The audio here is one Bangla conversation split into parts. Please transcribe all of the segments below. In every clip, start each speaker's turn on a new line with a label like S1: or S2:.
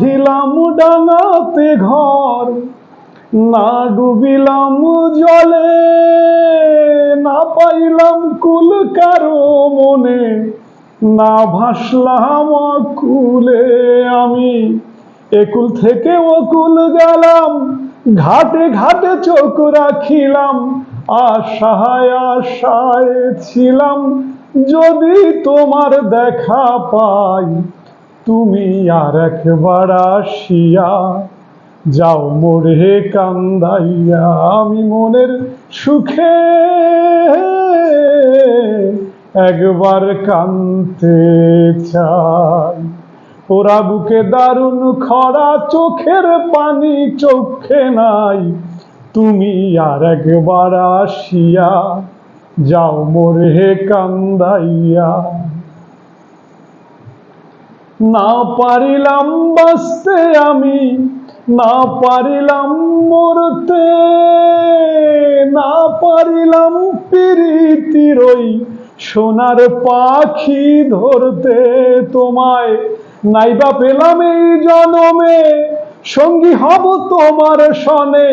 S1: বাঁধিলাম ডাঙাতে ঘর, না ডুবিলাম জলে, না পাইলাম কুল কারো মনে, না ভাসলাম কুলে। আমি একুল থেকে ওকুল গেলাম, ঘাটে ঘাটে চোখ রাখিলাম, আশায় আশায় ছিলাম যদি তোমার দেখা পাই। তুমি আর একবার আসিয়া যাও মোরে কান্দাইয়া। আমি মনের সুখে একবার কাঁদতে চাই। ওরা বুকে দারুণ খরা, চোখের পানি চোখে নাই। তুমি আর একবার আসিয়া যাও মোরে কান্দাইয়া। না পারিলাম বাঁচতে আমি, না পারিলাম মরতে, না পারিলাম প্রীতির ওই সোনার পাখি ধরতে। তোমায় নাইবা পেলাম এই জনমে, সঙ্গী হব তোমার সনে।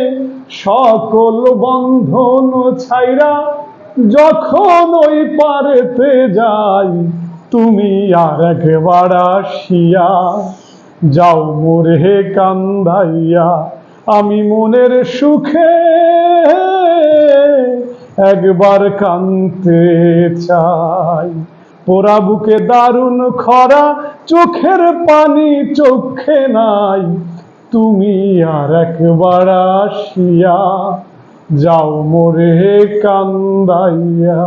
S1: সকল বন্ধন ছাইরা যখন ওই পারেতে যাই, তুমি আর একবার আসিয়া যাও মোরে কান্দাইয়া। আমি মনের সুখে একবার কাঁদতে চাই। পোড়া বুকে দারুণ খরা, চোখের পানি চোখে নাই। তুমি আর একবার আসিয়া যাও মোরে কান্দাইয়া।